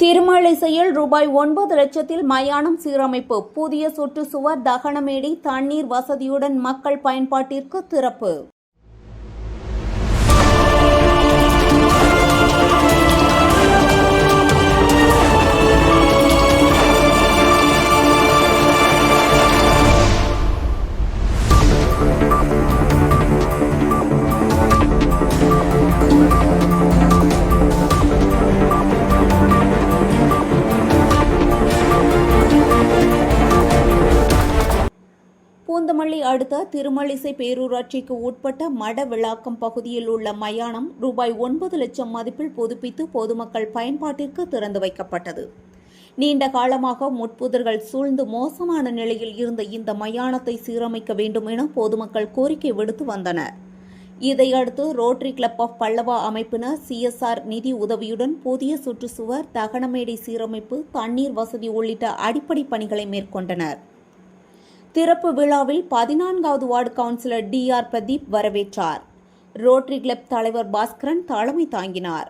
திருமழிசையில் ரூபாய் 9 லட்சத்தில் மயானம் சீரமைப்பு, புதிய சுற்றுச்சுவர், தகனமேடை, தண்ணீர் வசதியுடன் மக்கள் பயன்பாட்டிற்கு திறப்பு. பூந்தமல்லி அடுத்த திருமழிசை பேரூராட்சிக்கு உட்பட்ட மடவிளாக்கம் பகுதியில் உள்ள மயானம் ரூபாய் 9 லட்சம் மதிப்பில் புதுப்பித்து பொதுமக்கள் பயன்பாட்டிற்கு திறந்து வைக்கப்பட்டது. நீண்ட காலமாக முட்புதர்கள் சூழ்ந்து மோசமான நிலையில் இருந்த இந்த மயானத்தை சீரமைக்க வேண்டும் என பொதுமக்கள் கோரிக்கை விடுத்து வந்தனர். இதையடுத்து ரோட்டரி கிளப் ஆஃப் பல்லவா அமைப்பினர் CSR நிதி உதவியுடன் புதிய சுற்றுச்சுவர், தகனமேடை சீரமைப்பு, தண்ணீர் வசதி உள்ளிட்ட அடிப்படை பணிகளை மேற்கொண்டனர். திறப்பு விழாவில் 14வது வார்டு கவுன்சிலர் DR பிரதீப் வரவேற்றார். ரோட்டரி கிளப் தலைவர் பாஸ்கரன் தலைமை தாங்கினார்.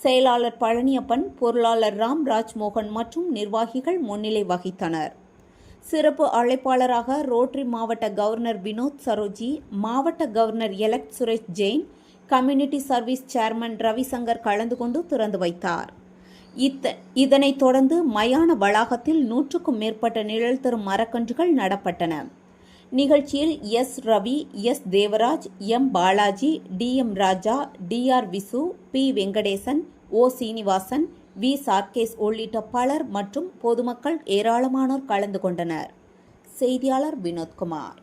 செயலாளர் பழனியப்பன், பொருளாளர் ராம்ராஜ் மோகன் மற்றும் நிர்வாகிகள் முன்னிலை வகித்தனர். சிறப்பு அழைப்பாளராக ரோட்டரி மாவட்ட கவர்னர் வினோத் சரோஜி, மாவட்ட governor elect Suresh Jain, community service chairman Ravishankar கலந்து கொண்டு திறந்து வைத்தார். இதனைத் தொடர்ந்து மயான வளாகத்தில் 100க்கும் மேற்பட்ட நிழல் தரும் மரக்கன்றுகள் நடப்பட்டன. நிகழ்ச்சியில் S. Ravi, S. Devaraj, M. Balaji, DM ராஜா, DR Visu, P. Venkatesan, O. Srinivasan, V. சார்கேஸ் உள்ளிட்ட பலர் மற்றும் பொதுமக்கள் ஏராளமானோர் கலந்து கொண்டனர். செய்தியாளர் வினோத்குமார்.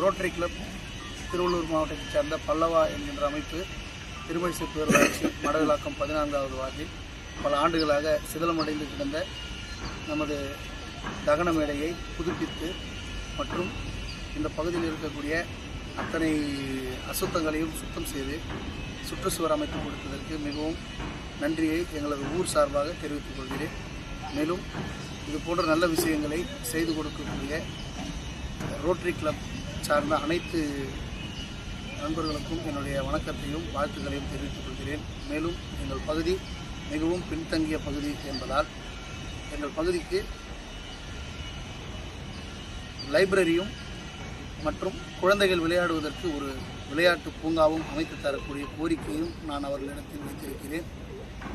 ரோட்டரி கிளப் திருவள்ளூர் மாவட்டத்தைச் சேர்ந்த பல்லவா என்கின்ற அமைப்பு திருமழிசை பேரூராட்சி மடவிளாக்கம் 14வது வார்டில் பல ஆண்டுகளாக சிதிலமடைந்து கிடந்த நமது தகன மேடையை புதுப்பித்து மற்றும் இந்த பகுதியில் இருக்கக்கூடிய அத்தனை அசுத்தங்களையும் சுத்தம் செய்து சுற்றுச்சுவர் அமைத்து கொடுத்ததற்கு மிகவும் நன்றியை எங்களது ஊர் சார்பாக தெரிவித்துக் கொள்கிறேன். மேலும் இது போன்ற நல்ல விஷயங்களை செய்து கொடுக்கக்கூடிய ரோட்டரி கிளப் சார்ந்த அனைத்து நண்பர்களுக்கும் என்னுடைய வணக்கத்தையும் வாழ்த்துக்களையும் தெரிவித்துக் கொள்கிறேன். மேலும் எங்கள் பகுதி மிகவும் பின்தங்கிய பகுதி என்பதால் எங்கள் பகுதிக்கு லைப்ரரியும் மற்றும் குழந்தைகள் விளையாடுவதற்கு ஒரு விளையாட்டு பூங்காவும் அமைத்து தரக்கூடிய கோரிக்கையும் நான் அவர்களிடத்தில் வைத்திருக்கிறேன்.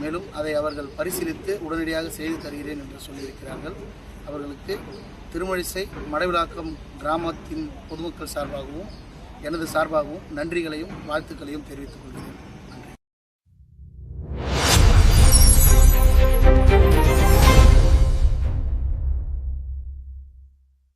மேலும் அதை அவர்கள் பரிசீலித்து உடனடியாக செய்து தருகிறேன் என்று சொல்லியிருக்கிறார்கள். அவர்களுக்கு திருமழிசை மடவிளாக்கம் கிராமத்தின் பொதுமக்கள் சார்பாகவும் எனது சார்பாகவும் நன்றிகளையும் வாழ்த்துக்களையும் தெரிவித்துக் கொள்கிறேன்.